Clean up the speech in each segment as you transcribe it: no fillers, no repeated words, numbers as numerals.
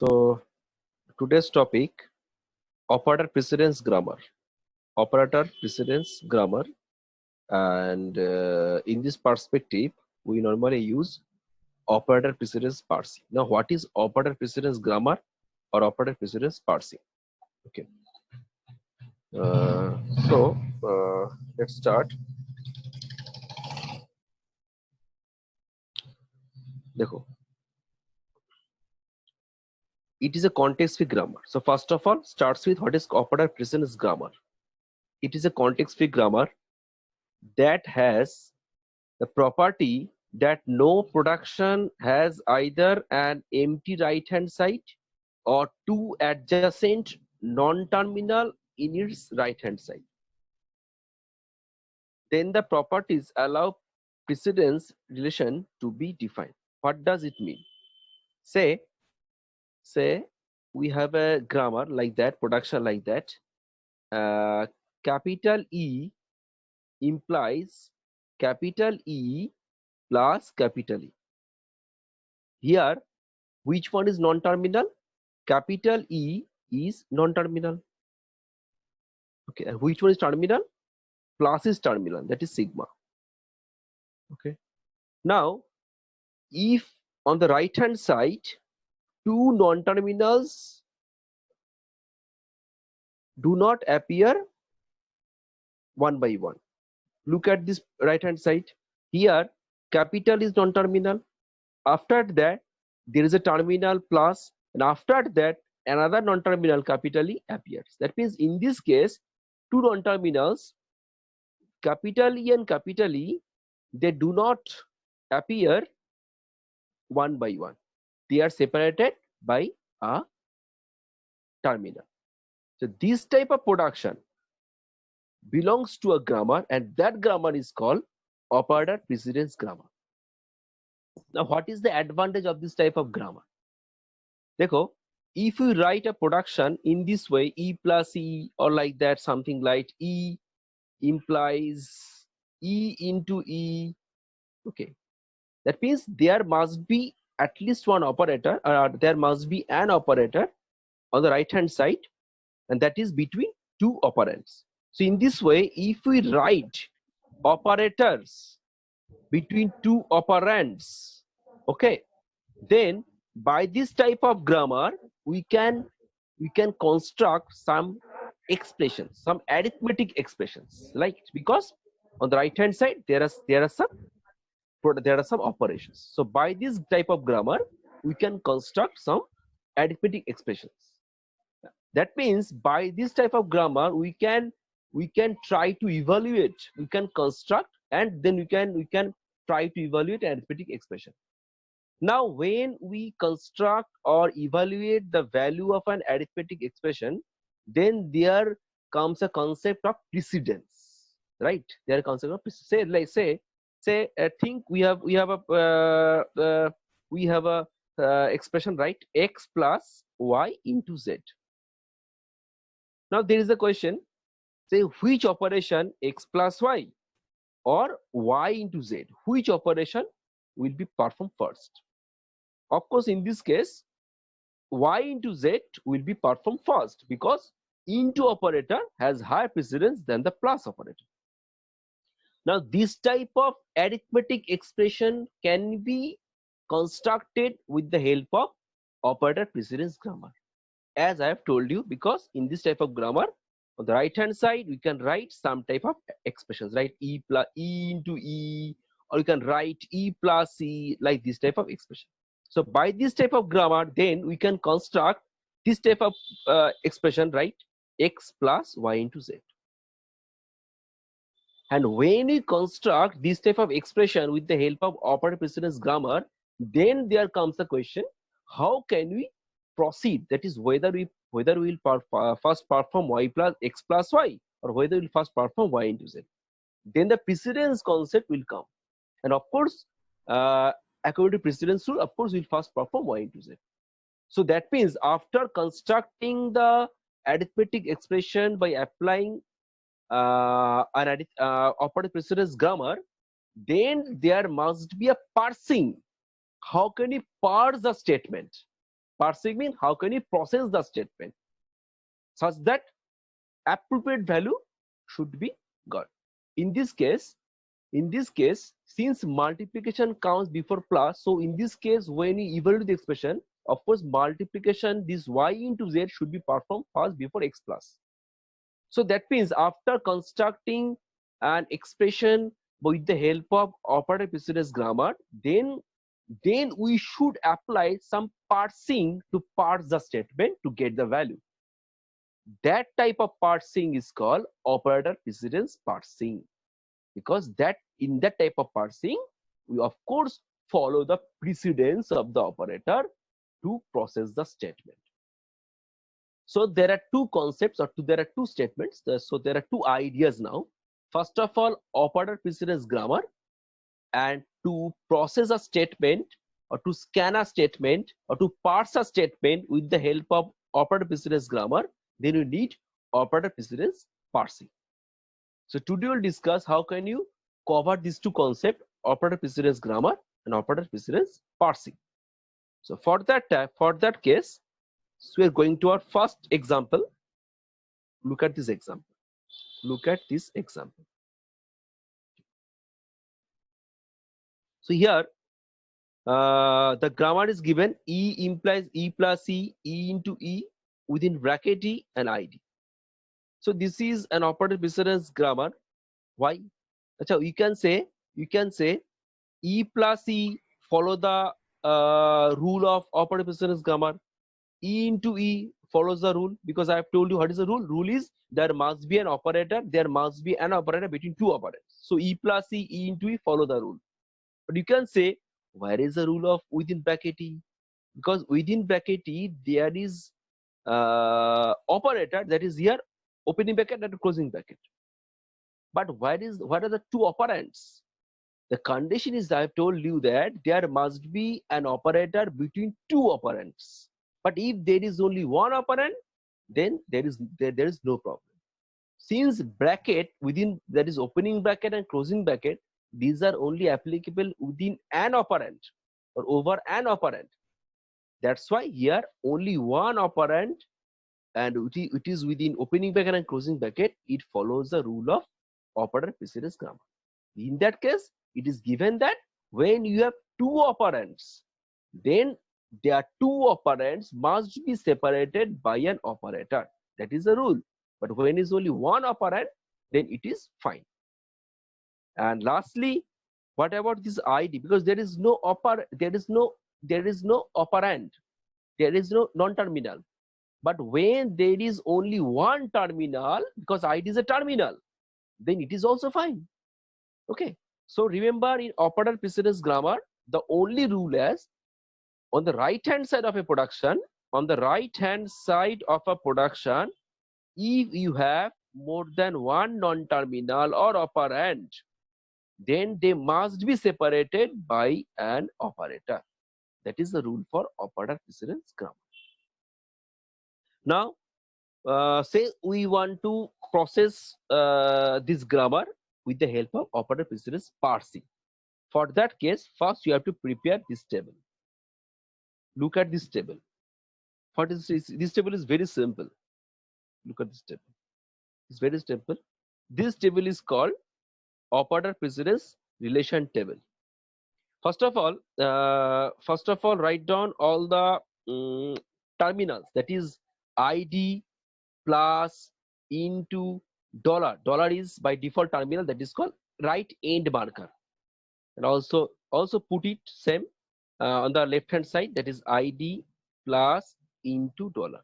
So today's topic, operator precedence grammar. Operator precedence grammar, and in this perspective, we normally use operator precedence parsing. Now, what is operator precedence grammar or operator precedence parsing? Okay. Uh, so let's start. देखो, it is a context-free grammar. So first of all, starts with what is operator precedence grammar. It is a context-free grammar that has the property that no production has either an empty right hand side or two adjacent non-terminal in its right hand side. Then the properties allow precedence relation to be defined. What does it mean? Say we have a grammar like that, production like that. Capital E implies capital E plus capital E. Here, which one is non-terminal? Capital E is non-terminal. Okay, and which one is terminal? Plus is terminal, that is sigma. Okay. Now, if on the right hand side, two non-terminals do not appear one by one. Look at this right hand side. Here, capital is non-terminal. After that, there is a terminal plus, and after that, another non-terminal capital E appears. That means in this case, two non-terminals, capital E and capital E, they do not appear one by one. They are separated by a terminal. So this type of production belongs to a grammar, and that grammar is called operator precedence grammar. Now, what is the advantage of this type of grammar? Dekho, if we write a production in this way, E plus E or like that, something like E implies E into E, okay, that means there must be at least one operator, or there must be an operator on the right hand side, and that is between two operands. So in this way, if we write operators between two operands, okay, then by this type of grammar we can construct some expressions, some arithmetic expressions, like, because on the right hand side there are some operations. So by this type of grammar we can construct some arithmetic expressions. That means by this type of grammar we can try to evaluate, we can construct, and then we can try to evaluate an arithmetic expression. Now when we construct or evaluate the value of an arithmetic expression, then there comes a concept of precedence, right? There concept of precedence. Say think we have a expression, right? X plus y into z. Now there is a question, say which operation, x plus y or y into z, which operation will be performed first? Of course, in this case, y into z will be performed first, because into operator has higher precedence than the plus operator. Now this type of arithmetic expression can be constructed with the help of operator precedence grammar, as I have told you, because in this type of grammar on the right hand side we can write some type of expressions, right? E plus E into E, or you can write E plus C, like this type of expression. So by this type of grammar, then we can construct this type of expression, right? X plus y into z. And when we construct this type of expression with the help of operator precedence grammar, then there comes the question, how can we proceed? That is, whether we will first perform y plus x plus y, or whether we will first perform y into z. Then the precedence concept will come, and of course, according to precedence rule, of course, we'll first perform y into z. So that means after constructing the arithmetic expression by applying an operator precedence grammar, then there must be a parsing. How can we parse the statement? Parsing means how can you process the statement such that appropriate value should be got. In this case, since multiplication comes before plus, so in this case, when you evaluate the expression, of course, multiplication this y into z should be performed first before x plus. So that means after constructing an expression with the help of operator precedence grammar, then we should apply some parsing to parse the statement to get the value. That type of parsing is called operator precedence parsing, because that in that type of parsing, we of course follow the precedence of the operator to process the statement. So there are two concepts, or there are two statements. So there are two ideas now. First of all, operator precedence grammar, and to process a statement or to scan a statement or to parse a statement with the help of operator precedence grammar, then you need operator precedence parsing. So today we'll discuss how can you cover these two concepts, operator precedence grammar and operator precedence parsing. So for that case, so we are going to our first example. Look at this example. Look at this example. So here the grammar is given: E implies E plus E, E into E within bracket E and ID. So this is an operator precedence grammar. Why? So you can say E plus E follow the rule of operator precedence grammar. E into E follows the rule, because I have told you what is the rule. Rule is there must be an operator. There must be an operator between two operands. So E plus E, E into E follow the rule. But you can say, where is the rule of within bracket E? Because within bracket E there is operator, that is here opening bracket and closing bracket. But what are the two operands? The condition is, I have told you that there must be an operator between two operands. But if there is only one operand, then there is no problem. Since bracket within, that is opening bracket and closing bracket, these are only applicable within an operand or over an operand. That's why here only one operand, and it is within opening bracket and closing bracket. It follows the rule of operator precedence grammar. In that case, it is given that when you have two operands, then their two operands must be separated by an operator. That is the rule. But when is only one operand, then it is fine. And lastly, what about this ID? Because there is no operand, there is no non-terminal. But when there is only one terminal, because ID is a terminal, then it is also fine. Okay. So remember, in operator precedence grammar, the only rule is on the right hand side of a production, if you have more than one non-terminal or operand, then they must be separated by an operator. That is the rule for operator precedence grammar. Now, say we want to process this grammar with the help of operator precedence parsing. For that case, first you have to prepare this table. Look at this table. For this table is very simple. Look at this table. It's very simple. This table is called operator precedence relation table. First of all, write down all the terminals. That is ID plus into dollar. Dollar is by default terminal, that is called right end marker. And also put it same on the left hand side, that is ID plus into dollar.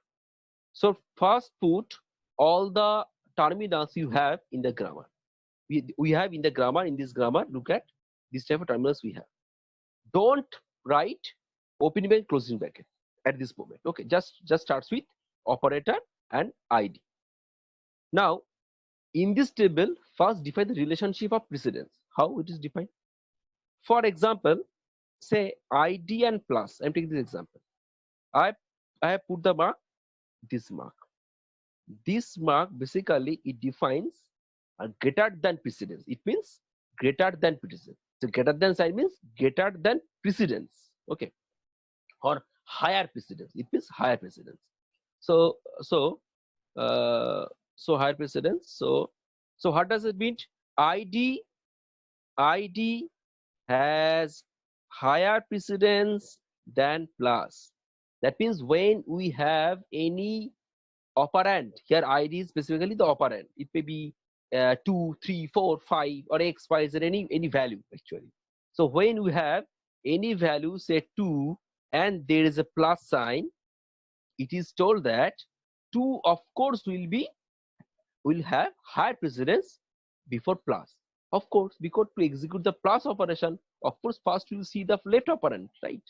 So first put all the terminals you have in the grammar. We have in the grammar, in this grammar, look at this type of terminals we have. Don't write opening bracket, closing bracket at this moment. Okay, just starts with operator and ID. Now, in this table, first define the relationship of precedence. How it is defined? For example, say ID and plus. I'm taking this example. I have put the mark, this mark. This mark basically it defines a greater than precedence. It means greater than precedence. So greater than sign means greater than precedence. Okay. Or higher precedence. It means higher precedence. So uh, higher precedence. So what does it mean? ID has higher precedence than plus. That means when we have any operand, here ID is specifically the operand. It may be 2, 3, 4, 5 or x, y, z, any value actually. So when we have any value, say 2, and there is a plus sign, it is told that 2 of course will have higher precedence before plus. Of course, because to execute the plus operation, of course, first you see the left operand, right?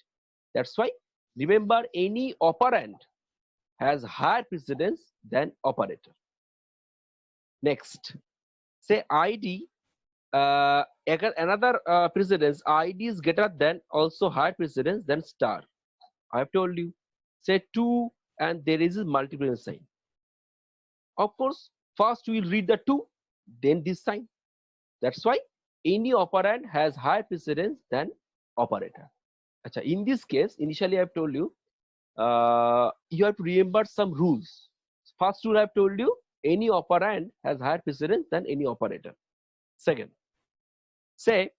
That's why remember any operand has higher precedence than operator. Next, say ID, another precedence, ID is greater than also higher precedence than star. I have told you, say 2 and there is a multiplication sign. Of course, first we will read the 2, then this sign. That's why any operand has higher precedence than operator. Achha, in this case, initially I have told you, you have to remember some rules. First rule I have told you, any operand has higher precedence than any operator. Second, say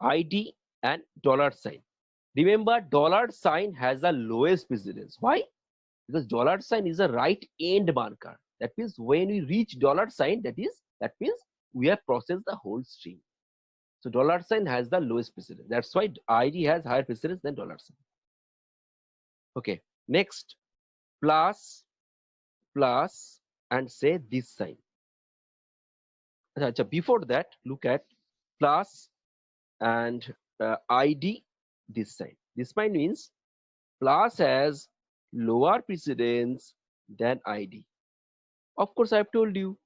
ID and dollar sign. Remember, dollar sign has the lowest precedence. Why? Because dollar sign is a right end marker. That means when we reach dollar sign, that means we have processed the whole string. So dollar sign has the lowest precedence. That's why ID has higher precedence than dollar sign. Okay. Next, plus, and say this sign. Before that, look at plus and ID this sign. This sign means plus has lower precedence than ID. Of course, I've told you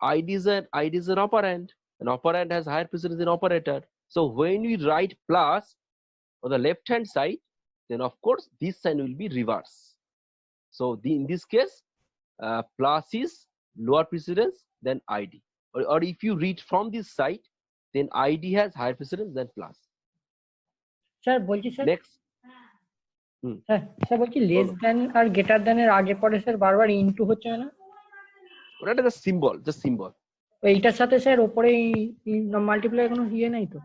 ID is an operand. An operand has higher precedence than operator. So when we write plus on the left hand side, then of course this sign will be reverse. So in this case, plus is lower precedence than ID. Or if you read from this side, then ID has higher precedence than plus. Sir বলছি sir Next. Sir বলছি less than আর greater than এর আগে পরে sir বারবার into হচ্ছে না? ওটা একটা সিম্বল, জাস্ট সিম্বল। এইটার সাথে স্যার উপরে মাল্টিপ্লাই কোনো ইয়ে নাই তো?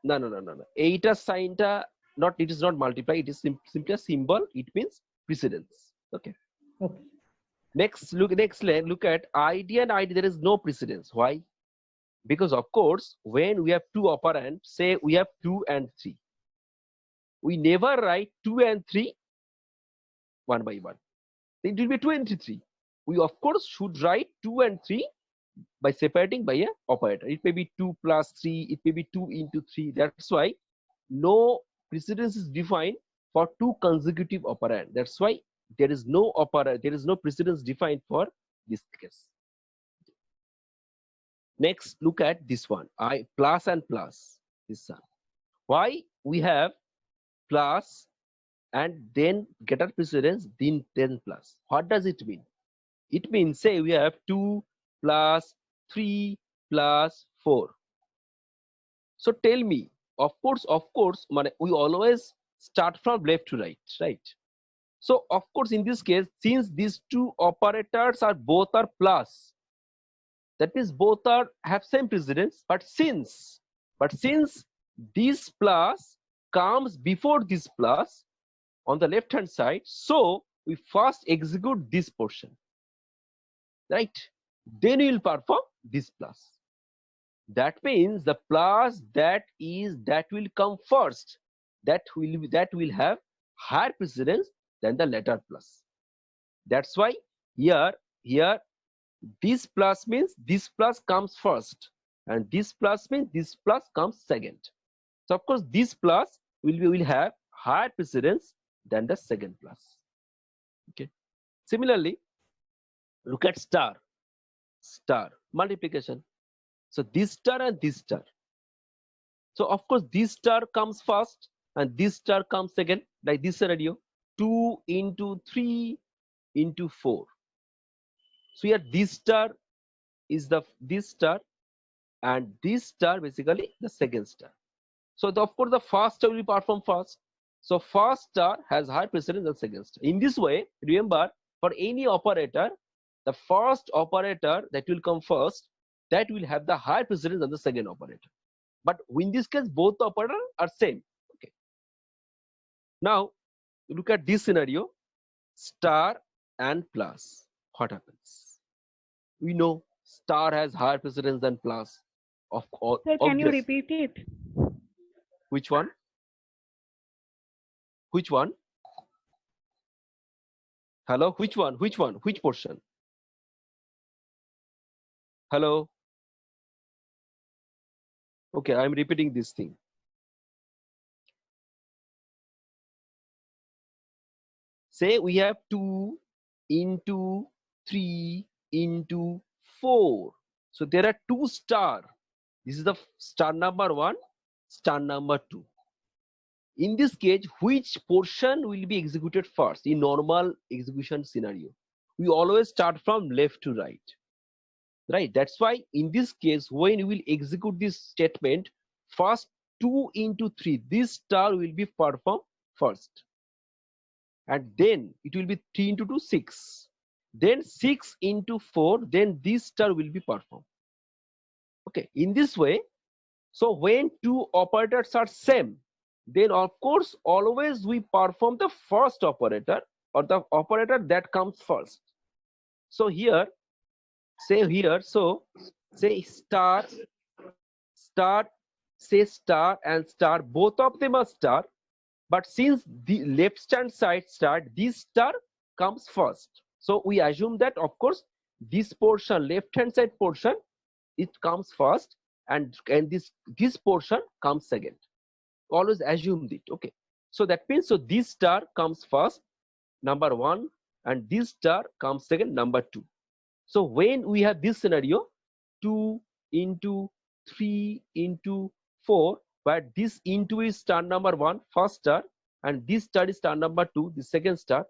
না না না না না, এইটা সাইনটা not, it is not multiply, it is simply a symbol. It means precedence. Okay. Next look at ID and ID. There is no precedence. Why? Because of course when we have two operands, say we have 2 and 3, we never write 2 and 3 one by one. It will be 2 and 3. We of course should write 2 and 3 by separating by a operator. It may be 2 plus 3, it may be 2 into 3. That's why no precedence is defined for 2 consecutive operands. That's why there is no precedence defined for this case. Next, look at this one, plus and plus, this one. Why we have plus and then greater precedence then plus? What does it mean? It means, say we have 2 plus 3 plus 4. So tell me, of course we always start from left to right? So of course in this case, since these two operators are both plus, that means both have same precedence. But since this plus comes before this plus on the left hand side, so we first execute this portion, right? Then we will perform this plus. That means the plus that will come first, that will have higher precedence than the latter plus. That's why here this plus means this plus comes first, and this plus means this plus comes second. So of course this plus will have higher precedence than the second plus. Okay. Similarly, look at star multiplication. So this star and this star. So of course this star comes first and this star comes second, like this scenario, 2 into 3 into 4. So here this star is this star, and this star basically the second star. So of course the first star will be performed first, So first star has higher precedence than second star. In this way, remember, for any operator, the first operator that will come first, that will have the higher precedence than the second operator. But in this case, both the operators are same. Okay. Now, look at this scenario, star and plus. What happens? We know star has higher precedence than plus. Sir, can you Obvious. repeat it? Which one? Which one? Hello? Which one? Which one? Which portion? Hello? Okay, I'm repeating this thing. Say we have 2 into 3 into 4. So there are 2 star. This is the star number 1, star number 2. In this case, which portion will be executed first in normal execution scenario? We always start from left to right. Right? That's why in this case, when we will execute this statement, first 2 into 3, this star will be performed first. And then it will be 3 into 2, 6. Then 6 into 4, then this star will be performed. Okay, in this way, so when two operators are same, then of course always we perform the first operator or the operator that comes first. So here, so say star, say star and star, both of them are star. But since the left hand side star, this star comes first. So we assume that of course this portion, left hand side portion, it comes first, and this portion comes second. Always assume it. Okay. So that means so this star comes first, number 1, and this star comes second, number 2. So when we have this scenario, 2 into 3 into 4, where this into is star number 1, first star, and this star is star number 2, the second star.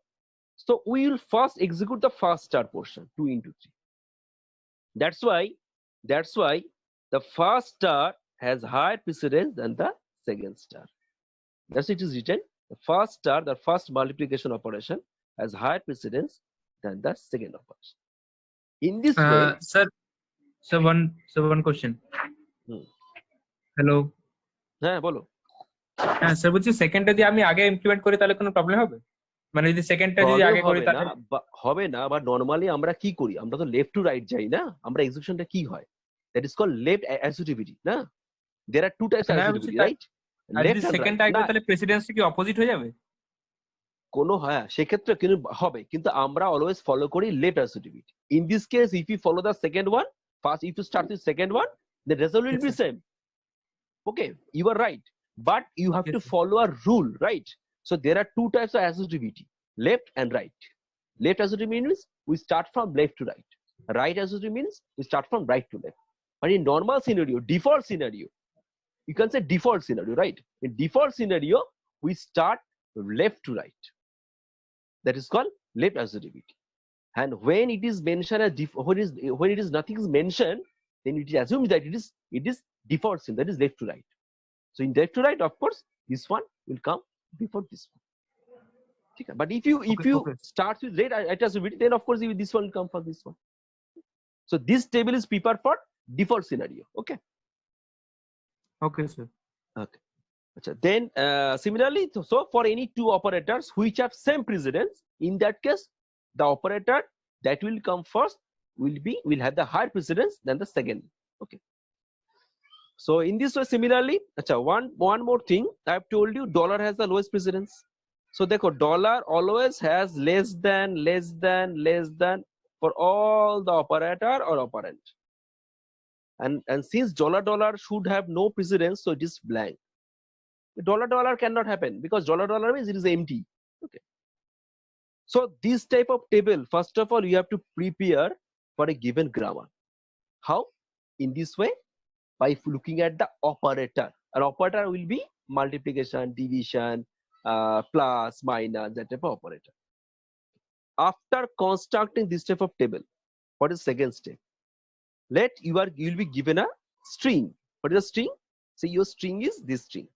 So we will first execute the first star portion, 2 into 3. That's why the first star has higher precedence than the second star. That's it is written. The first star, the first multiplication operation, has higher precedence than the second operation. In this way, sir, one question. Hello. হ্যাঁ বলো। হ্যাঁ sir, বলছি সেকেন্ডটা যদি আমি আগে implement করি তাহলে কোনো প্রবলেম হবে? মানে যদি সেকেন্ডটা যদি আগে করি তাহলে হবে না। বাট নরমালি আমরা কি করি, আমরা তো লেফট টু রাইট যাই না, আমরা এক্সিকিউশনটা কি হয়, that is called left associativity না। There are two types associativity, right? Left আর সেকেন্ডটা আগে তাহলে প্রেসিডেন্সি কি অপোজিট হয়ে যাবে? কোনো হ্যাঁ সেক্ষেত্রে কিন্তু হবে, কিন্তু আমরা অলওয়েজ ফলো করি left associativity. In this case if you follow the second one first, if you start with second one, the result will be same. Okay, you are right, but you have to follow a rule, right? So there are two types of associativity, left and right. Left associativity means we start from left to right. Right associativity means we start from right to left. But in normal scenario, default scenario, you can say default scenario, right? In default scenario, we start left to right. That is called left associativity. And when it is mentioned as when it is nothing is mentioned, then it is assumed that it is default scenario, that is left to right. So in left to right, of course, this one will come before this one. Okay. But if you start with right associativity, then of course this one will come for this one. So this table is prepared for default scenario. Okay. Okay, sir. Okay. Then similarly, so for any two operators which have same precedence, in that case, the operator that will come first will have the higher precedence than the second. Okay. So in this way, similarly, one more thing I have told you, dollar has the lowest precedence. So therefore, dollar always has less than for all the operator or operand. And since dollar should have no precedence, so it is blank. Dollar cannot happen because dollar means it is empty. Okay. So this type of table, first of all, you have to prepare for a given grammar. How? In this way, by looking at the operator. An operator will be multiplication, division, plus, minus, that type of operator. After constructing this type of table, what is second step? You will be given a string. What is a string? Say your string is this string.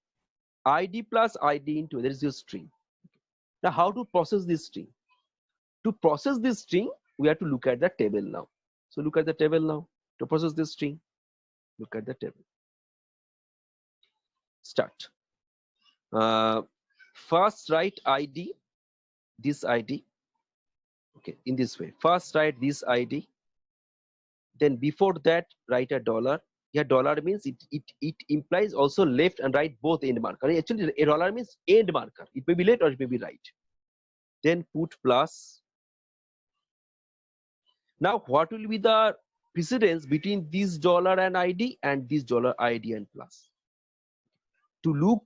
ID plus ID into there is your string. Now how to process this string? To process this string, we have to look at the table now. So look at the table now. To process this string, look at the table. Start. First write ID, this ID. Okay, in this way. First write this ID. Then before that write a dollar. Here dollar means it implies also left and right both end marker. Actually a dollar means end marker. It may be left or it may be right. Then put plus. Now what will be the precedence between this dollar and ID and this dollar ID and plus? To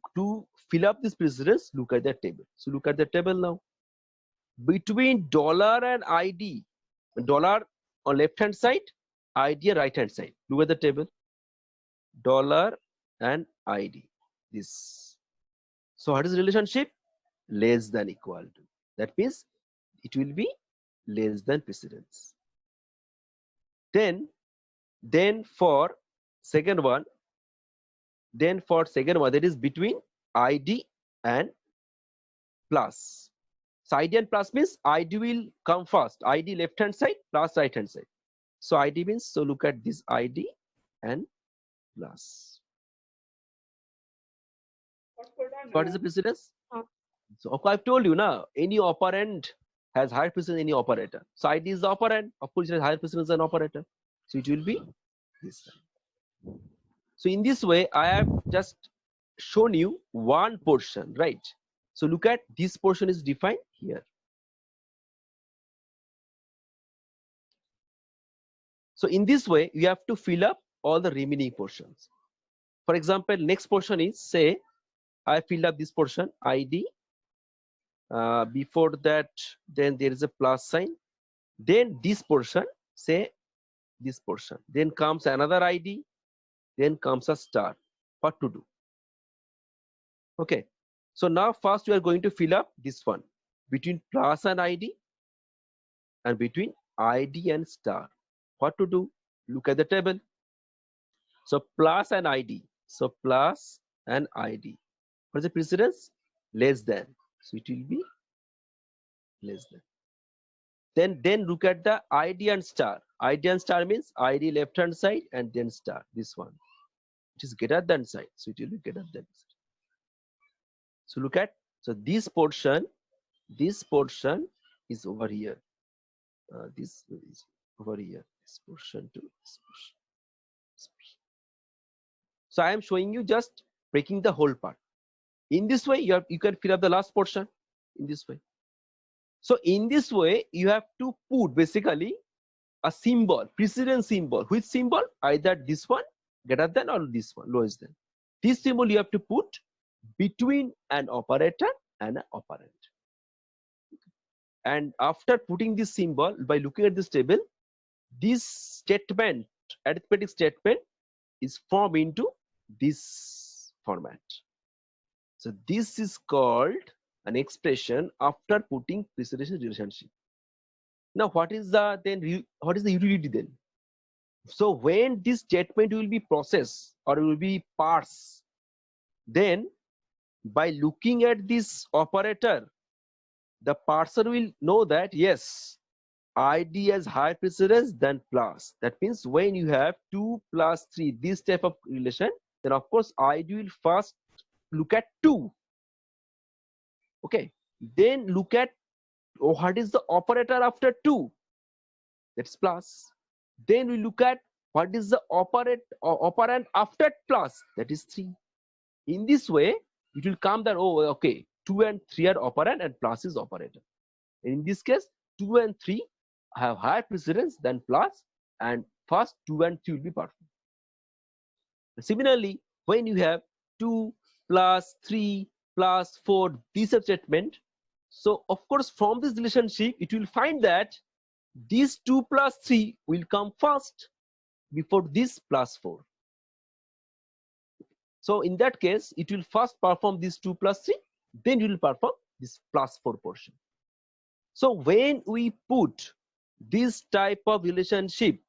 fill up this precedence, look at the table. So look at the table now. Between dollar and ID, dollar on left hand side, ID on right hand side. Look at the table. Dollar and ID. This. So what is the relationship? Less than equal to. That means it will be less than precedence. Then for second one, that is between ID and plus. So ID and plus means ID will come first. ID left hand side plus right hand side. So ID means, so look at this ID and plus. What is the precedence? So I've told you now, any operand has higher precedence than any operator. So ID is the operand, of course it has higher precedence than operator. So it will be this side. So in this way, I have just shown you one portion, right? So look at this portion is defined here. So in this way, you have to fill up all the remaining portions. For example, next portion is, say, I fill up this portion, ID. Before that, then there is a plus sign. Then this portion, say this portion. Then comes another ID. Then comes a star. What to do? Okay. So now first we are going to fill up this one between plus and ID and between ID and star. What to do? Look at the table. So plus and ID. So plus and ID. What is the precedence? Less than. So it will be less than. Then look at the ID and star. ID and star means ID left hand side and then star. This one. It is greater than sign. So it will be greater than. So look at, so this portion is over here. This is over here. This portion to this portion. So I am showing you just breaking the whole part. In this way, you can fill up the last portion in this way. So in this way, you have to put basically a symbol, precedence symbol. Which symbol? Either this one greater than or this one lowest than. This symbol you have to put between an operator and an operand. And after putting this symbol, by looking at this table, this statement, arithmetic statement, is formed into this format. So this is called an expression after putting precedence relationship. Now what is the utility then? So when this statement will be processed or will be parsed, then by looking at this operator, the parser will know that yes, ID has higher precedence than plus. That means when you have 2 plus 3, this type of relation, then of course ID will first look at 2. Okay, then look at what is the operator after 2, that's plus. Then we look at what is the operand after plus, that is 3. In this way, it will come that, oh, okay, 2 and 3 are operand and plus is operator. In this case, 2 and 3 have higher precedence than plus, and first 2 and 3 will be performed. Similarly, when you have 2 plus 3 plus 4, this statement, so of course from this relationship, it will find that these 2 plus 3 will come first before this plus 4. So in that case, it will first perform this 2 plus 3, then it will perform this plus 4 portion. So when we put this type of relationship,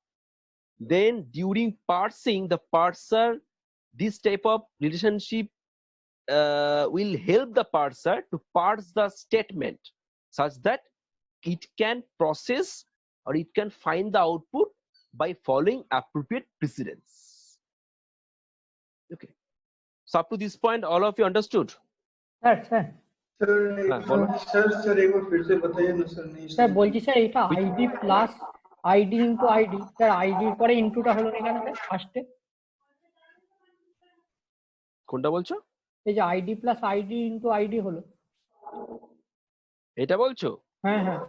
then during parsing, the parser, this type of relationship will help the parser to parse the statement such that it can process or it can find the output by following appropriate precedence. Okay. So up to this point, all of you understood? Sir हाँ, बोलो। Sir एक बार फिर से बताइए ना sir, नहीं sir বলছি sir এটা ID plus ID into ID, sir আইডির পরে ইনটুটা হলো না কেন স্যার ফার্স্টে? কোনটা বলছো? এই যে ID plus ID into ID হলো, এটা বলছো? হ্যাঁ হ্যাঁ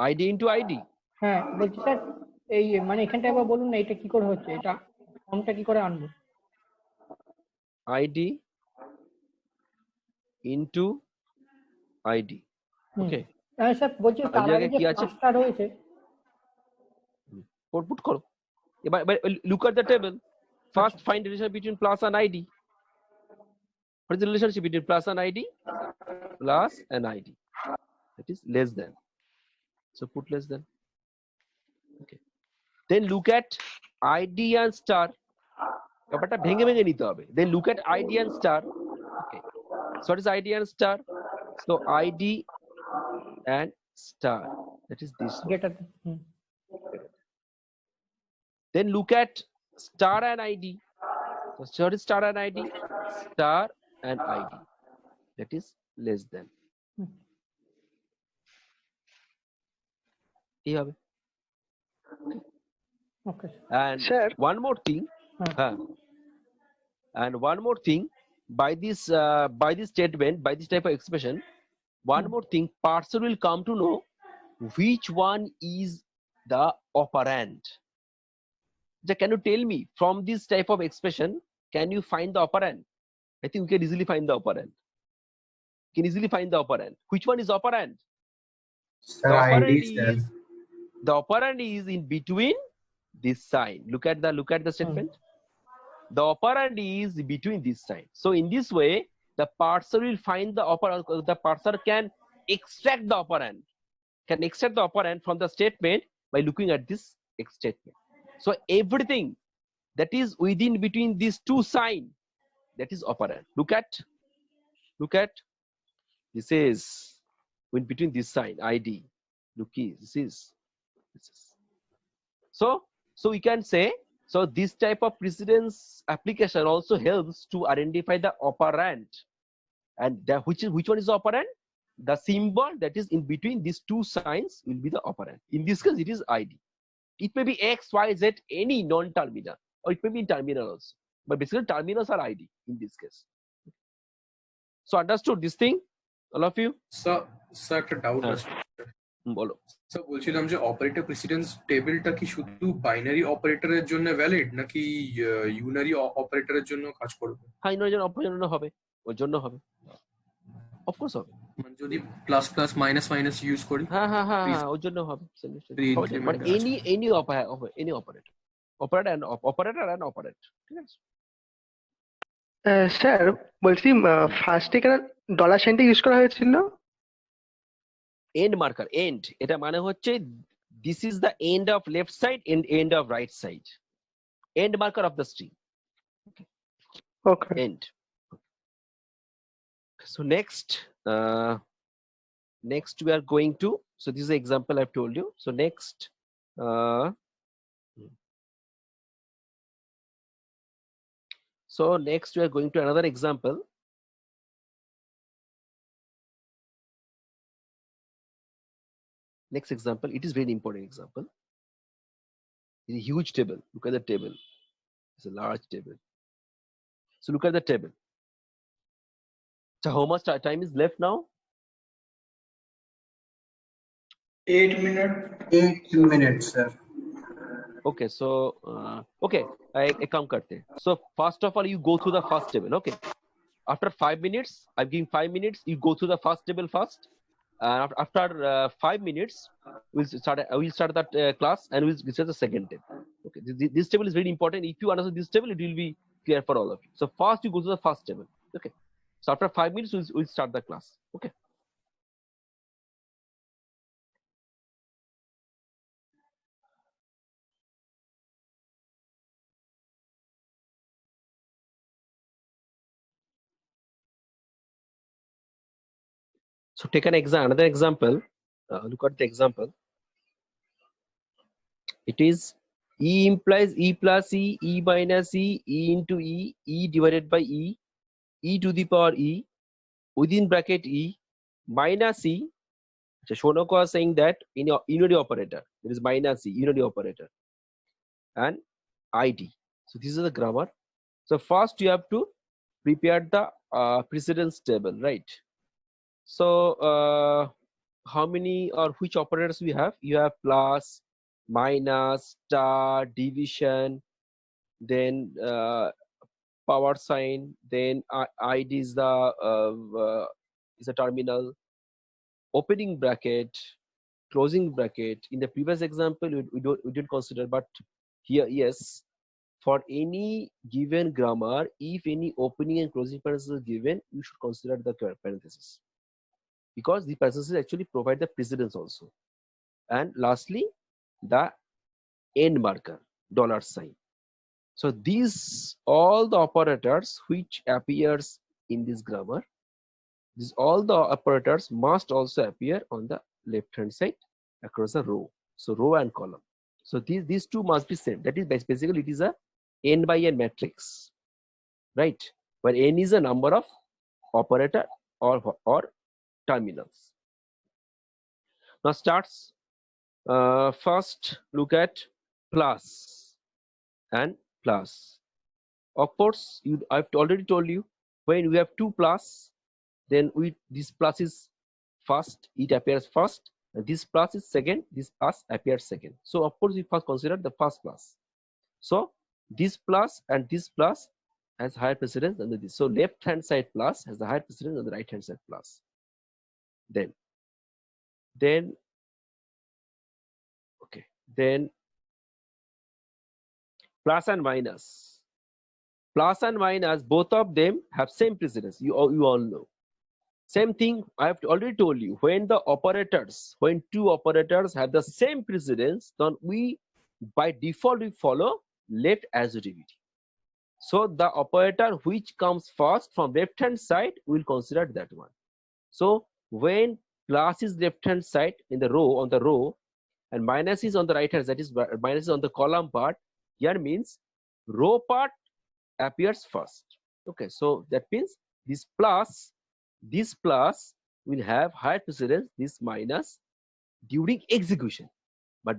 আইডি ইনটু আইডি? হ্যাঁ বলছি স্যার এই মানে এখানটা একবার বলুন না এটা কি করে হচ্ছে, এটা ফর্মটা কি করে আনবো? ID into ID. ওকে, হ্যাঁ স্যার বলছি তার আগে আগে যে কি আছে? পাঁচটা রয়েছে পুট করো। এবার look at the table. First find the relation between plus and id. What is the relationship between plus and id? Plus and id, that is less than, so put less than. Okay, then look at id and star. ব্যাপারটা ভেঙে ভেঙে নিতে হবে। Then look at id and star. Okay, so what is id and star? So id and star, that is this one. গেটার। Then look at star and id. So what is star and id? Star and id, that is less than. এই হবে। ওকে And Sir. one more thing, and one more thing, by this statement, by this type of expression, one more thing, parser will come to know which one is the operand. Can you tell me, from this type of expression, can you find the operand? I think we can easily find the operand. Can easily find the operand. Which one is operand? Sir, The operand is in between this sign. Look at the statement. The operand is between this sign. So in this way, the parser will find the operand. The parser can extract the operand. Can extract the operand from the statement by looking at this statement. So everything that is within between these two signs, that is operand. Look at this is in between this sign id. Look, this is. So we can say, so this type of precedence application also helps to identify the operand. And which one is the operand? The symbol that is in between these two signs will be the operand. In this case, it is id. It may be x, y, z, any non-terminal, or it may be in terminal also. But basically, terminals are id in this case. So understood this thing, all of you? Sir একটা doubt আছে। বলো। Sir বলছিলাম যে operator precedence টেবিলটা কি শুধু binary অপারেটরের জন্য ভ্যালিড নাকি ইউনারি অপারেটরের জন্য কাজ করবে? হ্যাঁ, ইউনারি অপারেটর হবে, ওর জন্য হবে, অফকোর্স হবে। মানে যদি plus plus minus minus use করি, হ্যাঁ, ওর জন্য হবে। মানে এনি অপারেটর and অপারেটর, ঠিক আছে? স্যার বলছি ফার্স্টে কেন ডলার সাইনটা ইউজ করা হয়েছিল? এন্ড মার্কার, এন্ড, এটা মানে হচ্ছে this is the end of left side end end of right side, end marker of the string. Okay, end. So next we are going to, so this is the example I've told you. So next we are going to another example. Next example, it is very important example. It's a huge table. Look at the table. It's a large table. So look at the table. So how much time is left now? 8 minutes. 8 minutes, sir. Okay, so okay, I come karte. So first of all, you go through the first table. Okay, after 5 minutes, I'm giving 5 minutes. You go through the first table first. After 5 minutes, we'll start that class and we'll start the second table. Okay, this table is very important. If you understand this table, it will be clear for all of you. So first, you go to the first table. Okay, so after 5 minutes, we'll start the class. Okay. So take another example. Look at the example. It is E implies E plus E, E minus E, E into E, E divided by E, E to the power E, within bracket E, minus E. So Shonoko was saying that in your unity operator, there is minus E, unity operator, and ID. So this is the grammar. So first you have to prepare the precedence table, right? So how many or which operators we have? You have plus, minus, star, division, then power sign, then ID is the terminal, opening bracket, closing bracket. In the previous example, we didn't consider, but here yes. For any given grammar, if any opening and closing parenthesis is given, you should consider the parenthesis, because the parenthesis actually provide the precedence also. And lastly, the end marker, $sign. So these all the operators which appears in this grammar, these all the operators must also appear on the left hand side across the row. So row and column. So these two must be same. That is basically it is a n by n matrix, right? Where n is a number of operator or terminals. Now starts. First look at plus and plus. Of course, I've already told you, when we have two plus, then this plus is first, it appears first, and this plus is second, this plus appears second. So of course we first consider the first plus. So this plus and this plus has higher precedence than this. So left hand side plus has the higher precedence than the right hand side plus. Then plus and minus. Plus and minus, both of them have same precedence. You all know. Same thing I have already told you. When two operators have the same precedence, then we by default we follow left associativity. So the operator which comes first from left hand side, we will consider that one. So when plus is left hand side on the row, and minus is on the right hand, that is minus is on the column part, here means row part appears first. Okay, so that means this plus will have higher precedence, this minus during execution, but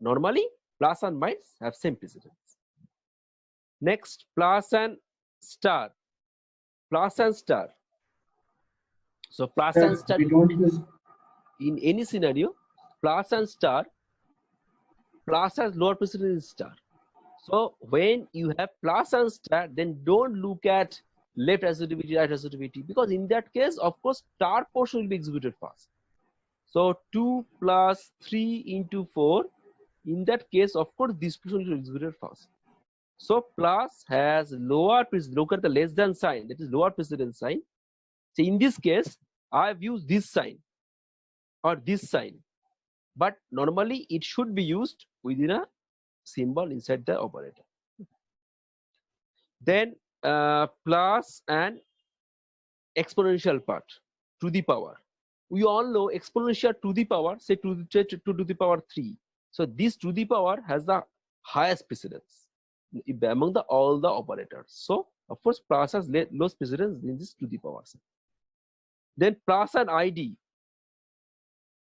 normally plus and minus have same precedence. Next, plus and star. So plus and star, we don't use in any scenario, plus and star, plus has lower precedence than star. So when you have plus and star, then don't look at left associativity, right associativity, because in that case, of course, star portion will be executed first. So 2 plus 3 into 4, in that case, of course, this portion will be executed first. So plus has lower precedence. Look at the less than sign, that is lower precedence sign. So in this case, I have used this sign or this sign, but normally it should be used within a symbol inside the operator. Then plus and exponential part, to the power. We all know exponential to the power, say to the power 3. So this to the power has the highest precedence among all the operators. So of course plus has lowest precedence in this to the power. Then plus and ID.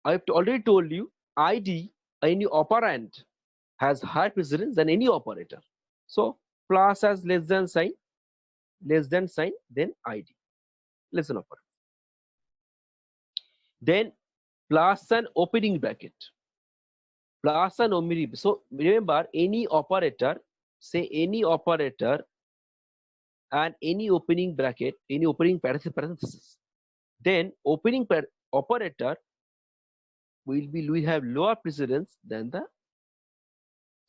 I have already told you, ID, any operand, has higher precedence than any operator. So plus has less than sign, then ID, less than operator. Then plus and opening bracket. Plus and opening. So remember, any operator, say any operator and any opening bracket, any opening parenthesis, then opening operator will have lower precedence than the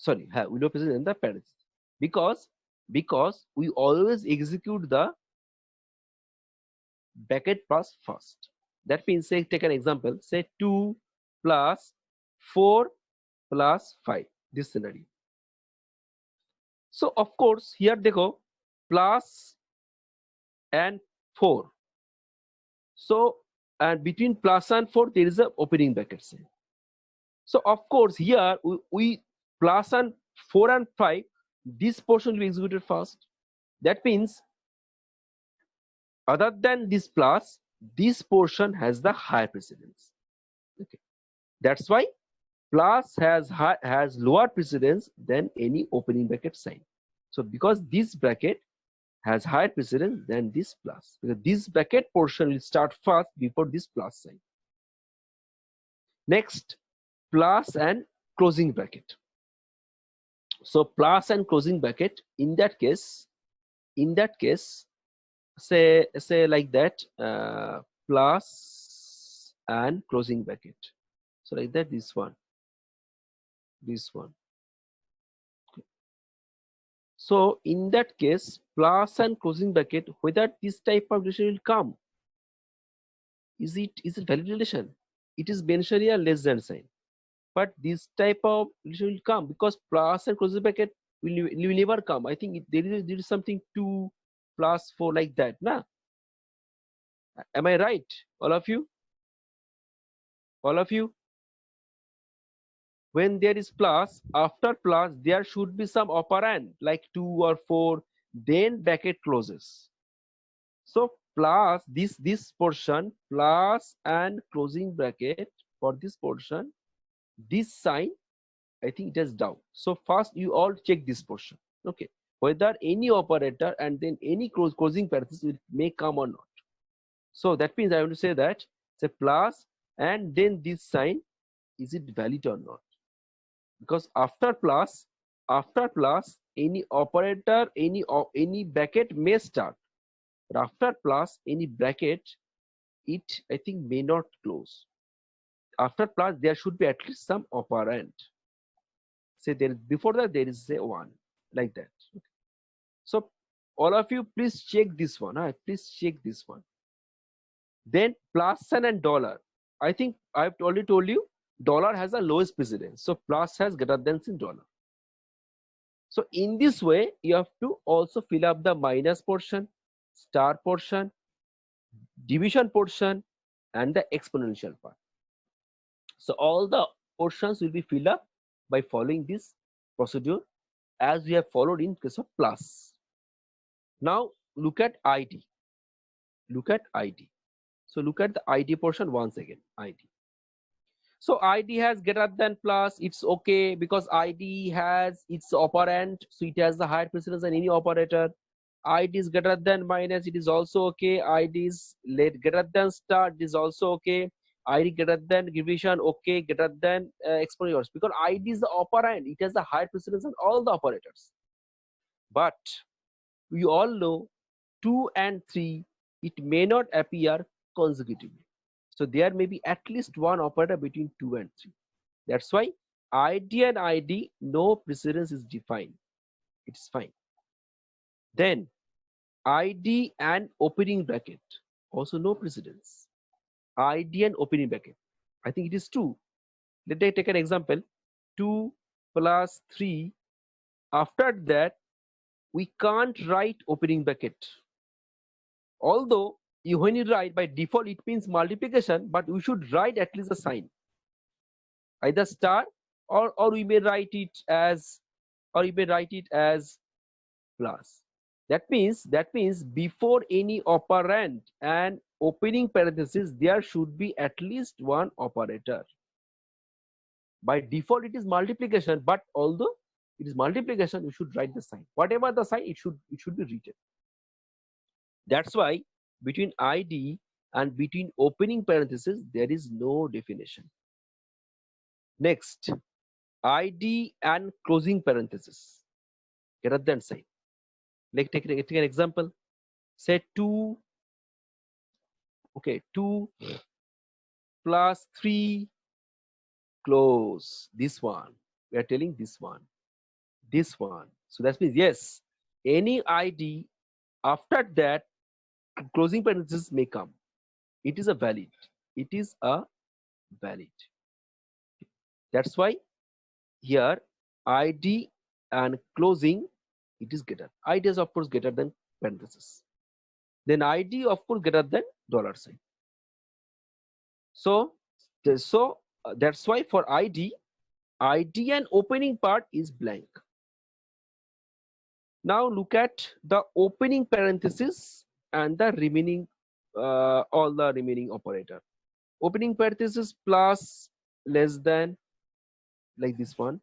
lower precedence than the parenthesis, because we always execute the bracket plus first. That means, say, take an example, say 2 plus 4 plus 5, this scenario. So of course here they go plus and 4. So and between plus and 4 there is a opening bracket sign. So of course here we plus and 4 and 5, this portion will be executed first. That means other than this plus, this portion has the higher precedence. Okay, that's why plus has lower precedence than any opening bracket sign. So because this bracket has higher precedence than this plus, because this bracket portion will start first before this plus sign. Next, plus and closing bracket. So plus and closing bracket, in that case, say like that, plus and closing bracket. So like that, this one. So in that case, plus and closing bracket, whether this type of relation will come, is it valid relation? It is mentioned a less than sign, but this type of relation will come because plus and closing bracket will never come. I think there is something 2 plus 4 like that, na? Am I right, all of you? When there is plus, after plus there should be some operand like 2 or 4, then bracket closes. So plus this portion, plus and closing bracket, for this portion, this sign, I think it is down. So first you all check this portion, okay, whether any operator and then any closing parenthesis may come or not. So that means I want to say that it's a plus and then this sign, is it valid or not? Because after plus any operator, any bracket may start, but after plus any bracket, it I think may not close. After plus there should be at least some operand. Say there before that there is say 1, like that. Okay. So all of you please check this one. Please check this one. Then plus sign and dollar. I think I've already told you dollar has a lowest precedence. So plus has greater than in dollar. So in this way, you have to also fill up the minus portion, star portion, division portion, and the exponential part. So all the portions will be filled up by following this procedure as we have followed in case of plus. Now look at ID. So look at the ID portion once again. ID. So ID has greater than plus, it's okay because ID has its operand, so it has the higher precedence than any operator. ID is greater than minus, it is also okay. ID is greater than star, it is also okay. ID greater than division, okay, greater than exponential, because ID is the operand, it has the higher precedence than all the operators. But we all know 2 and 3, it may not appear consecutively. So there may be at least one operator between 2 and 3. That's why ID and ID, no precedence is defined. It's fine. Then ID and opening bracket, also no precedence. ID and opening bracket, I think it is 2. Let me take an example. 2 plus 3. After that, we can't write opening bracket. Although when you write by default it means multiplication, but we should write at least a sign, either star or we may write it as plus. That means before any operand and opening parenthesis there should be at least one operator. By default it is multiplication, but although it is multiplication, you should write the sign. Whatever the sign, it should be written. That's why between ID and between opening parenthesis there is no definition. Next, ID and closing parenthesis, greater than sign. Like take an example. Say 2 plus 3 close. This one we are telling this one. So that means yes, any ID after that closing parenthesis may come. It is a valid. That's why here ID and closing, it is greater. ID is of course greater than parenthesis. Then ID of course greater than dollar sign. So, that's why for ID and opening part is blank. Now look at the opening parenthesis and the remaining, all the remaining operator. Opening parenthesis plus, less than, like this one.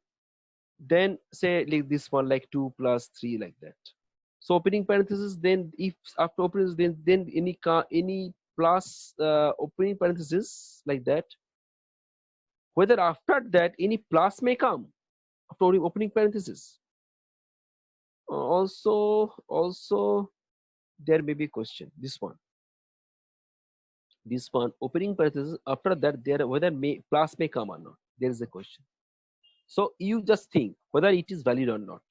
Then say like this one, like 2 plus 3, like that. So opening parenthesis, then if after opening, then any plus opening parenthesis, like that. Whether after that any plus may come after opening parenthesis. Also there may be a question. This one opening parenthesis, after that there whether plus may come or not, there is a question. So you just think whether it is valid or not.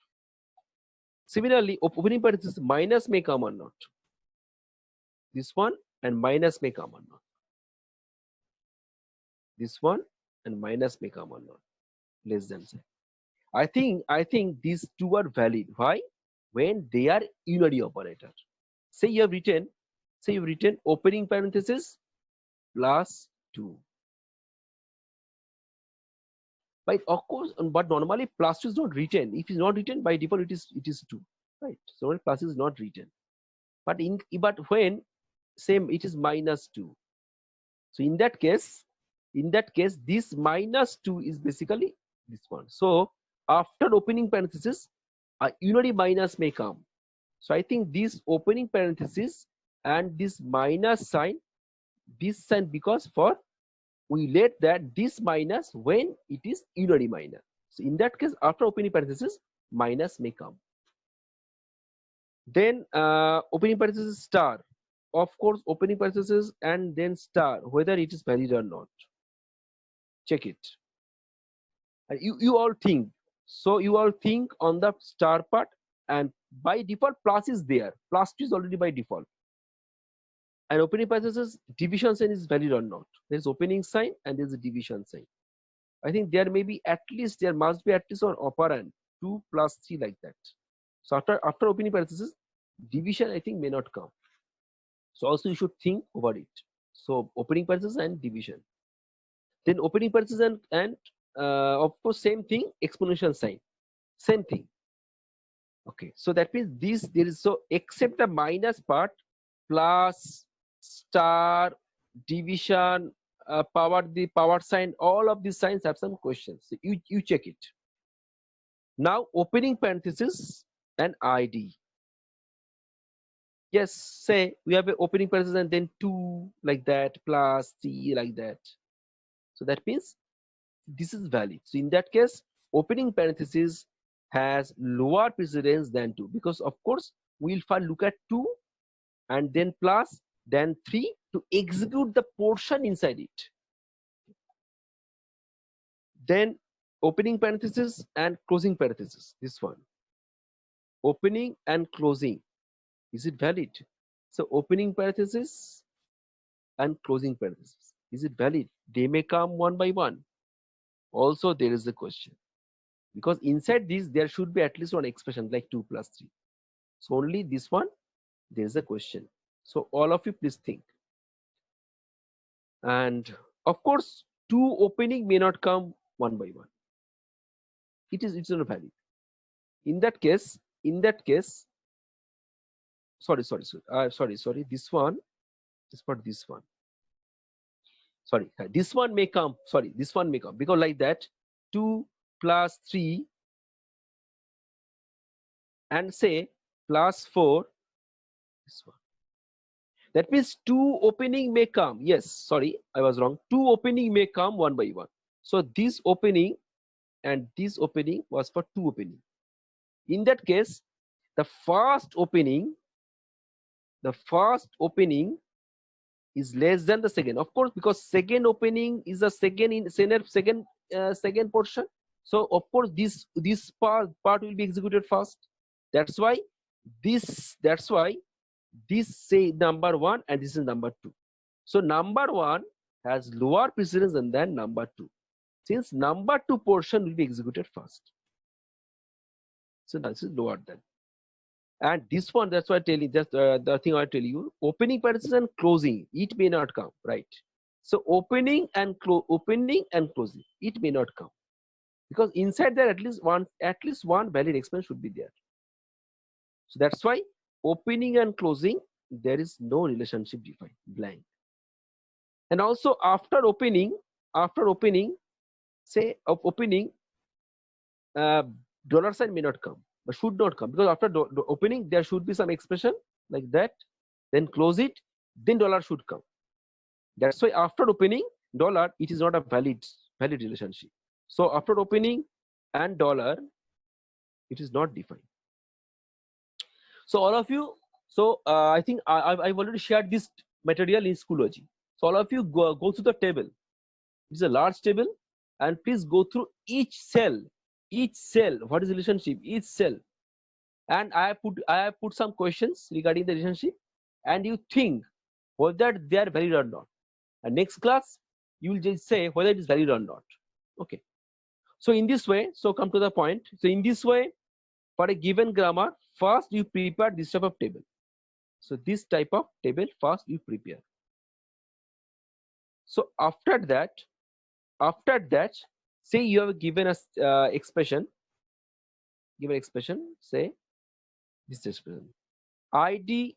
Similarly, opening parenthesis, minus may come or not. This one and minus may come or not. This one and minus may come or not. Less than sign. I think these two are valid. Why? When they are unary operator. Say you've written opening parenthesis plus 2. But of course, but normally plus 2 is not written. If it's not written, by default it is 2. Right? So plus is not written. But when same, it is minus 2. So in that case, this minus 2 is basically this one. So after opening parenthesis, a unary minus may come. So I think this opening parenthesis and this minus sign, because for we let that this minus when it is unary minus. So in that case, after opening parenthesis, minus may come. Then opening parenthesis star. Of course, opening parenthesis and then star, whether it is valid or not. Check it. And you all think. So you all think on the star part, and by default plus is there. Plus 2 is already by default. And opening parenthesis, division sign is valid or not. There is opening sign and there is a division sign. I think there may be there must be at least an operand 2 plus 3, like that. So after opening parenthesis, division I think may not come. So also you should think over it. So opening parenthesis and division. Then opening parenthesis and of course same thing, exponential sign. Same thing. Okay, so that means there is, so except the minus part, plus, star, division, the power sign, all of these signs have some questions. So you check it. Now opening parenthesis and ID. Yes, say we have an opening parenthesis and then 2, like that, plus 3, like that. So that means this is valid. So in that case, opening parenthesis has lower precedence than 2, because of course we'll first look at 2 and then plus, then 3 to execute the portion inside it. Then opening parenthesis and closing parenthesis, this one. Opening and closing, is it valid? So opening parenthesis and closing parenthesis, is it valid? They may come one by one. Also there is a question, because inside this there should be at least one expression like 2 plus 3. So only this one, there is a question. So all of you please think. And of course 2 opening may not come one by one. It's not valid. In that case, sorry, this one is for this one. Sorry, this one may come. Sorry, this one may come, because like that 2 plus 3 and say plus 4, this one. That means 2 opening may come. Yes, sorry, I was wrong. 2 opening may come one by one. So this opening and this opening was for 2 opening. In that case, the first opening is less than the second. Of course, because second opening is a second portion. So of course this part will be executed first. That's why this say number 1 and this is number 2. So number 1 has lower precedence than number 2, since number 2 portion will be executed first. So this is lower than. And this one, that's why I tell you, that's the thing I tell you, opening parenthesis and closing, it may not come, right? So opening and closing, it may not come because inside there at least one valid expression should be there. So that's why opening and closing, there is no relationship defined, blank. And also after opening, say of opening, dollar sign may not come, but should not come, because after opening there should be some expression like that, then close it, then dollar should come. That's why after opening dollar, it is not a valid relationship. So after opening and dollar, it is not defined. So all of you, so I think I've already shared this material in Schoology. So all of you go through the table. It's a large table, and please go through each cell. What is the relationship? Each cell, and I have put some questions regarding the relationship, and you think whether they are valid or not. And next class, you will just say whether it is valid or not. Okay. So in this way, so come to the point. So in this way, for a given grammar, first you prepare this type of table. So this type of table first you prepare. So after that, say you have given us expression. Say this expression. ID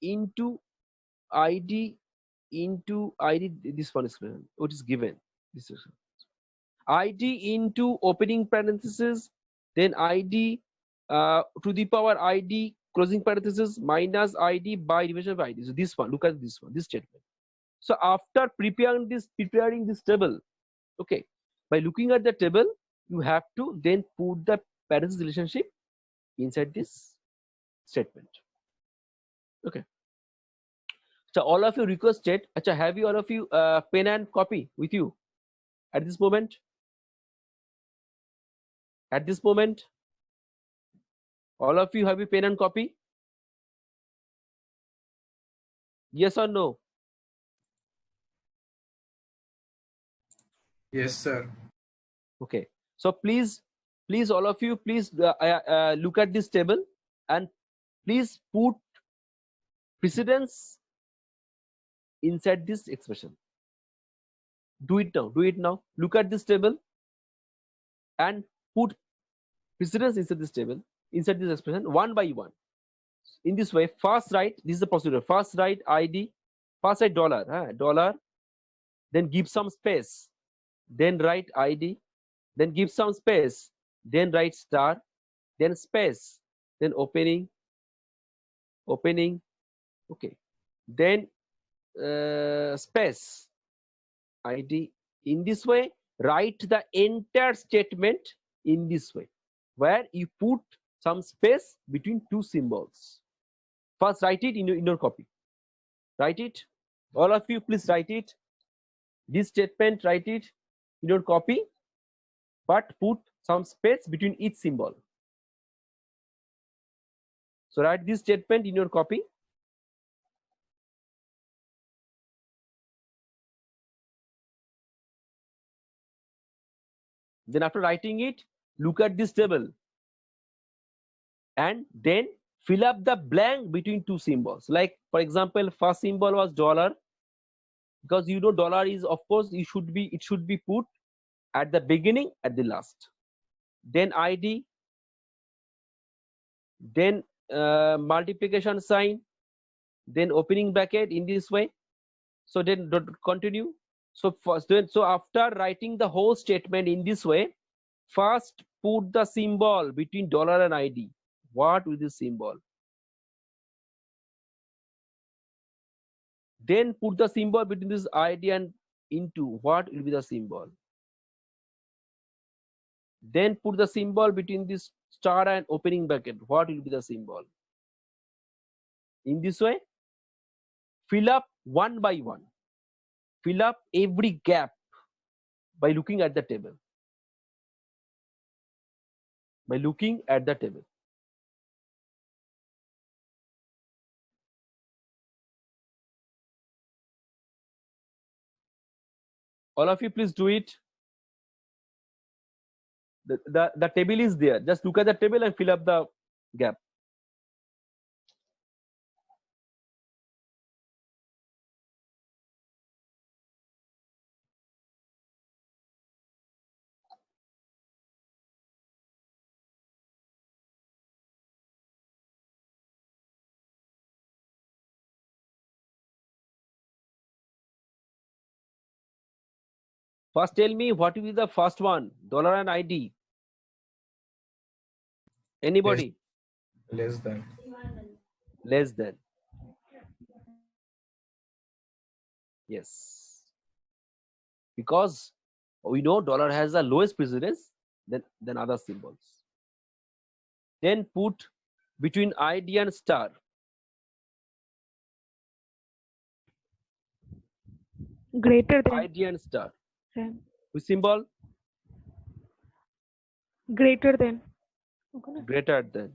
into ID into ID, this one expression, what is given, this is ID into opening parenthesis, then ID to the power ID closing parenthesis minus ID by division of ID. So this one, look at this one, this statement. So after preparing this table, okay, by looking at the table, you have to then put the parenthesis relationship inside this statement. Okay. So all of you requested, have you all of you pen and copy with you at this moment? At this moment, all of you have a pen and copy? Yes or no? Yes, sir. Okay. So please all of you, please look at this table and please put precedence inside this expression. Do it now. Look at this table and put precedence inside this table, inside this expression, one by one. In this way, first write, this is the procedure. First write ID, first write dollar, then give some space, then write ID, then give some space, then write star, then space, then opening, okay, then space, ID. In this way, write the entire statement in this way, where you put some space between two symbols. First write it in your copy. Write it. All of you, please write it. This statement, write it in your copy, but put some space between each symbol. So write this statement in your copy. Then after writing it, look at this table and then fill up the blank between two symbols. Like for example, first symbol was dollar, because you know dollar is, of course, it should be put at the beginning, at the last. Then ID, then multiplication sign, then opening bracket in this way. So then continue. So first, so after writing the whole statement in this way, first put the symbol between dollar and ID. What will this symbol? Then put the symbol between this ID and into. What will be the symbol? Then put the symbol between this star and opening bracket. What will be the symbol? In this way, fill up one by one. Fill up every gap by looking at the table. By looking at the table. All of you, please do it. The table is there. Just look at the table and fill up the gap. First, tell me what will be the first one, dollar and ID. Anybody? Less than. Less than. Yes. Because we know dollar has the lowest precedence than other symbols. Then put between ID and star. Greater than. ID and star. Than. Which symbol? Greater than. Okay. Greater than.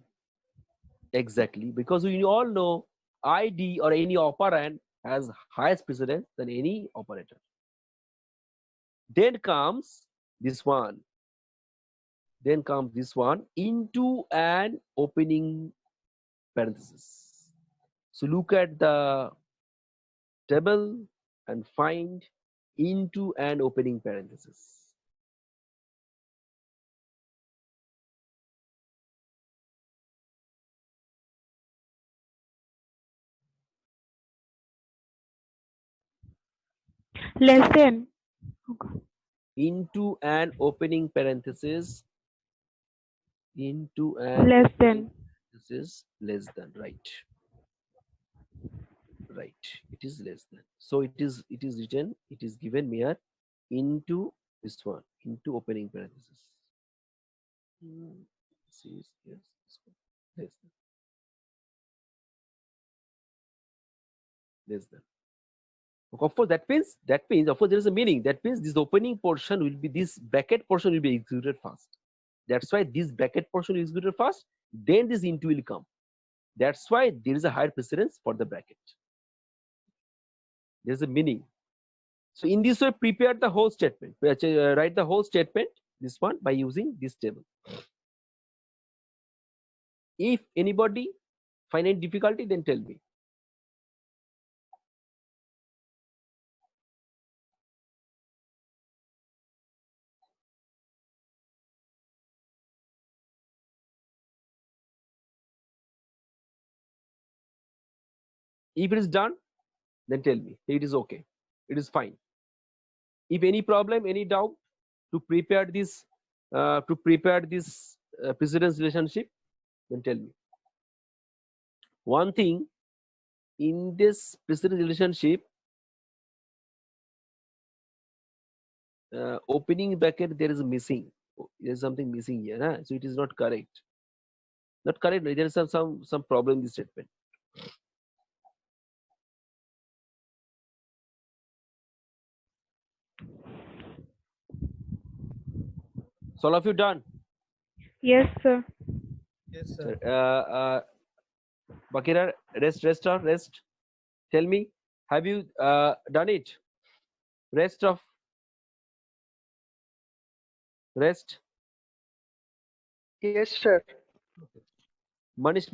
Exactly. Because we all know ID or any operand has highest precedence than any operator. Then comes this one. Then comes this one into an opening parenthesis. So look at the table and find into an opening parenthesis. Less than. Okay. Into an opening parenthesis. Into an less than. This is less than, right? Right. It is less than. So it is written. It is given here into this one, into opening parenthesis. This is yes, this one. Less than. Less than. Of course, that means of course there is a meaning. That means this opening portion will be, this bracket portion will be executed first. That's why this bracket portion is executed first. Then this into will come. That's why there is a higher precedence for the bracket. There's a meaning. So in this way, prepare the whole statement. Write the whole statement, this one, by using this table. If anybody find any difficulty, then tell me. If it is done, then tell me. It is okay. It is fine. If any problem, any doubt to prepare this precedence relationship, then tell me. One thing in this precedence relationship, opening bracket, there is missing. There is something missing here, huh? So it is not correct. Not correct. There is some problem in this statement. So all of you done? Yes, sir. Yes, sir. Bakira, rest. Tell me, have you done it? Rest. Yes, sir. Manish.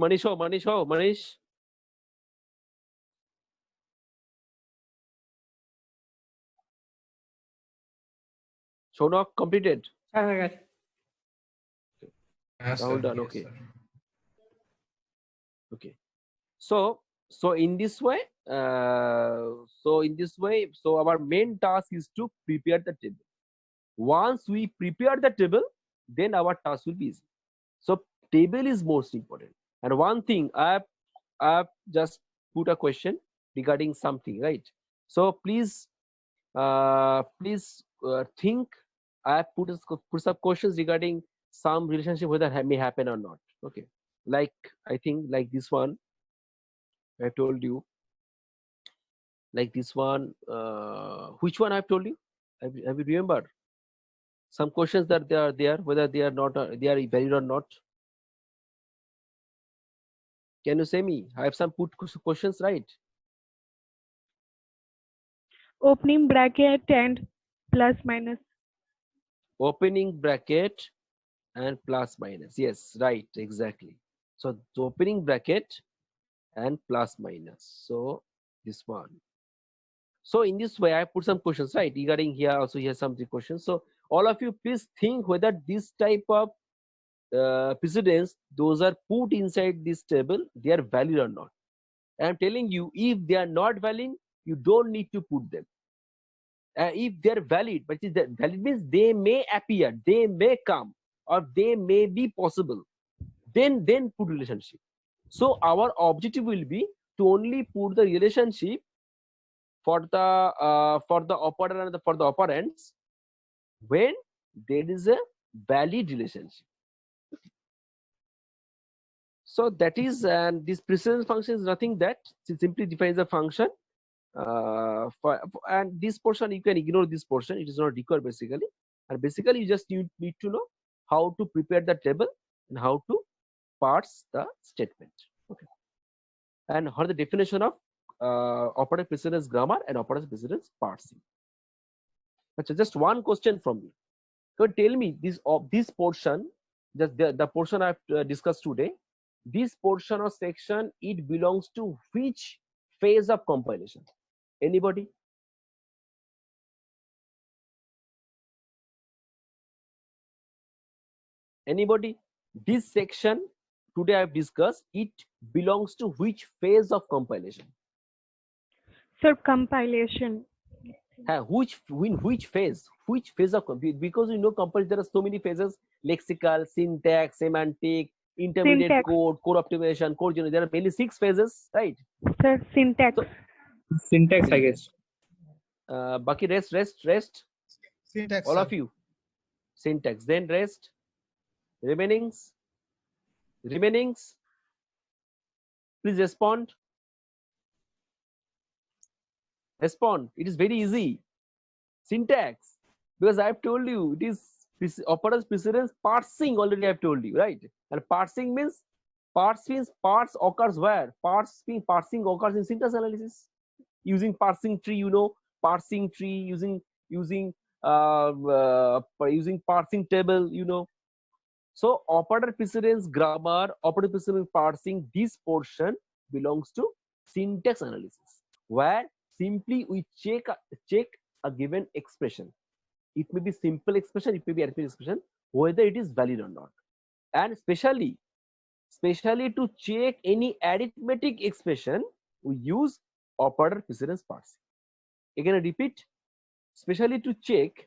Shaunak completed. Yes, Rahul sir. done. Yes, Okay. sir. Okay. So in this way, so our main task is to prepare the table. Once we prepare the table, then our task will be easy. So table is most important. And one thing I have just put a question regarding something, right? So please think. I have put some questions regarding some relationship, whether may happen or not. Okay, like I think like this one I told you, like this one, which one I've told you? Have you remember some questions that they are there, whether they are not, they are valid or not? Can you say me? I have some put questions, right? Opening bracket and plus minus. Opening bracket and plus minus. Yes, right, exactly. So the opening bracket and plus minus. So this one. So in this way, I put some questions, right? Regarding here, also here some questions. So all of you, please think whether this type of precedence, those are put inside this table, they are valid or not. I am telling you, if they are not valid, you don't need to put them. if they're valid, but valid means they may appear, they may come, or they may be possible, then put relationship. So our objective will be to only put the relationship for the operator and for the operands when there is a valid relationship. So that is, and this precedence function is nothing that it simply defines a function. And this portion you can ignore, this portion it is not required basically, and basically you just need to know how to prepare the table and how to parse the statement. Okay, and what the definition of operator precedence grammar and operator precedence parsing. Just one question from me. So tell me this portion, just the portion I've discussed today, this portion or section, it belongs to which phase of compilation? Anybody? Anybody? This section today I've discussed, it belongs to which phase of compilation? Sir, compilation. Which phase? Which phase of compilation? Because you know compilation there are so many phases: lexical, syntax, semantic, intermediate Syntax. code, core optimization, core generation. There are mainly 6 phases, right? Sir, syntax. So, Syntax, I guess. Baki rest. Syntax. All sir. of you. Syntax. Then rest. Remainings. Please respond. Respond. It is very easy. Syntax. Because I have told you it is operator's precedence parsing. Already I have told you, right? And parsing means parse occurs where? Parsing occurs in syntax analysis. Using parsing tree, you know, parsing tree, using parsing table, you know. So operator precedence grammar, operator precedence parsing, this portion belongs to syntax analysis, where simply we check a given expression. It may be simple expression, it may be arithmetic expression, whether it is valid or not. And especially to check any arithmetic expression, we use operator precedence parsing. Again I repeat, especially to check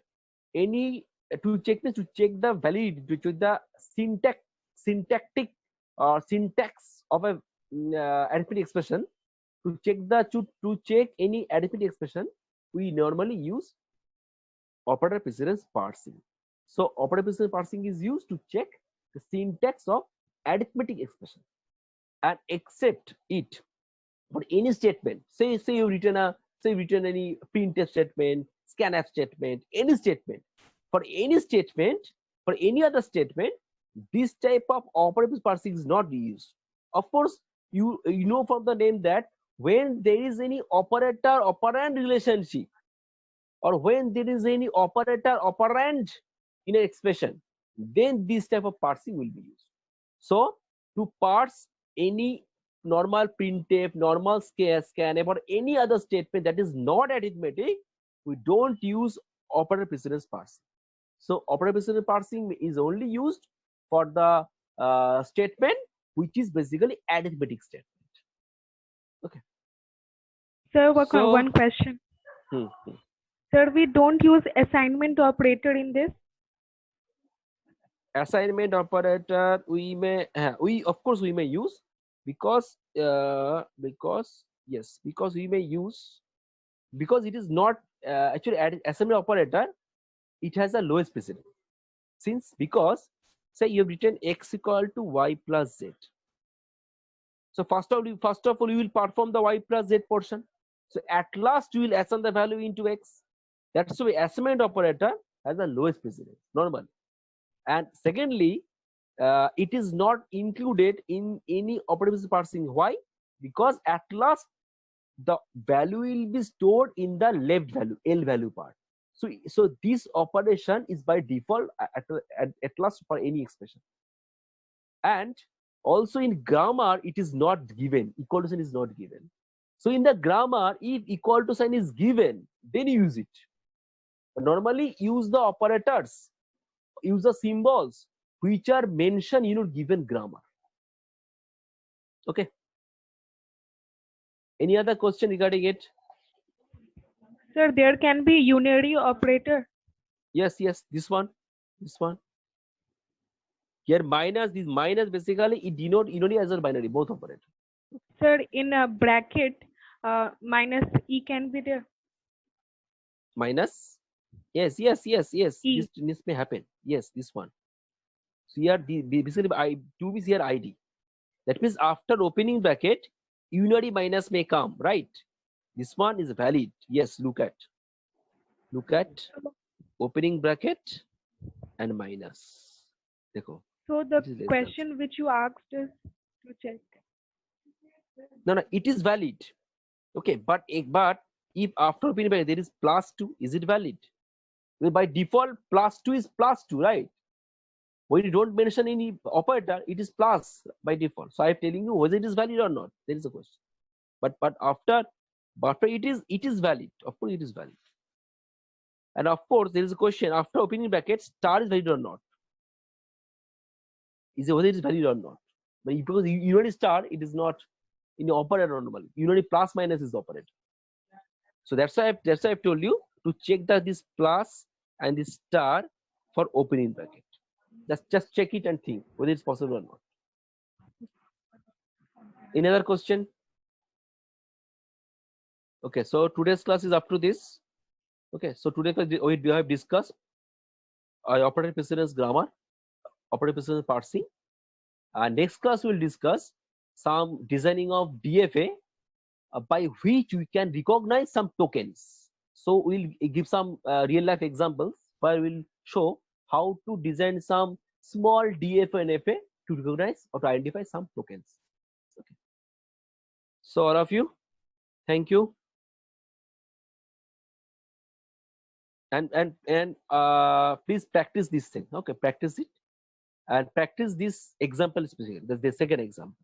the validity, to check the syntactic or syntax of a arithmetic expression, to check any arithmetic expression, we normally use operator precedence parsing. So operator precedence parsing is used to check the syntax of arithmetic expression, and accept it for any statement. Say you've written any printf statement, scanf statement, any statement. For any statement, for any other statement, this type of operator parsing is not used. Of course, you know from the name that when there is any operator operand relationship, or when there is any operator operand in an expression, then this type of parsing will be used. So to parse any normal printf, normal scanf, or any other statement that is not arithmetic, we don't use operator precedence parsing. So operator precedence parsing is only used for the statement which is basically arithmetic statement. Okay. Sir, So- one question. Sir, we don't use assignment operator in this. Assignment operator we may of course we may use, because we may use, because it is not actually assignment operator, it has a lowest precedence. Because say you have written x equal to y plus z. So first of all you will perform the y plus z portion. So at last you will assign the value into x. That's why assignment operator has the lowest precedence normally. And secondly, it is not included in any operator parsing. Why? Because at last the value will be stored in the left value, L value part. So this operation is by default at last for any expression. And also in grammar it is not given, equal to sign is not given. So in the grammar, if equal to sign is given, then use it. But normally use the operators, use the symbols which are mentioned in your given grammar. Okay. Any other question regarding it? Sir, there can be unary operator. Yes, this one. Here minus, this minus basically it denote unary as well binary, both operator. Sir, in a bracket, minus E can be there. Minus, yes. E. This may happen. Yes, this one. So here basically I 2 is here ID. That means after opening bracket, unary minus may come, right? This one is valid. Yes, look at opening bracket and minus. Dekho. So the It is less than. question which you asked is to check. No, it is valid. Okay, but if after opening bracket there is +2, is it valid? Well, by default, +2 is +2, right? When you don't mention any operator, it is plus by default. So I am telling you whether it is valid or not. There is a question. But after it is valid. Of course, it is valid. And of course, there is a question after opening bracket, star is valid or not. Is it whether it is valid or not? But because unary star, it is not in the operator normally. Unary plus minus is the operator. So that's why I've told you to check that this plus and this star for opening bracket. Just check it and think whether it's possible or not. Any other question? Okay, so today's class is up to this. Okay, so today we have discussed operator precedence grammar, operator precedence parsing. Next class we'll discuss some designing of DFA by which we can recognize some tokens. So we'll give some real life examples where we'll show how to design some small DFA and FA to recognize or to identify some tokens. Okay. So all of you, thank you. And please practice this thing. Okay, practice it and practice this example specifically. That's the second example.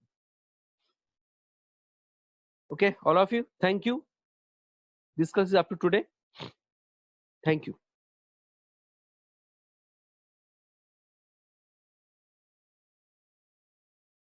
Okay, all of you, thank you. This class is up to today. Thank you.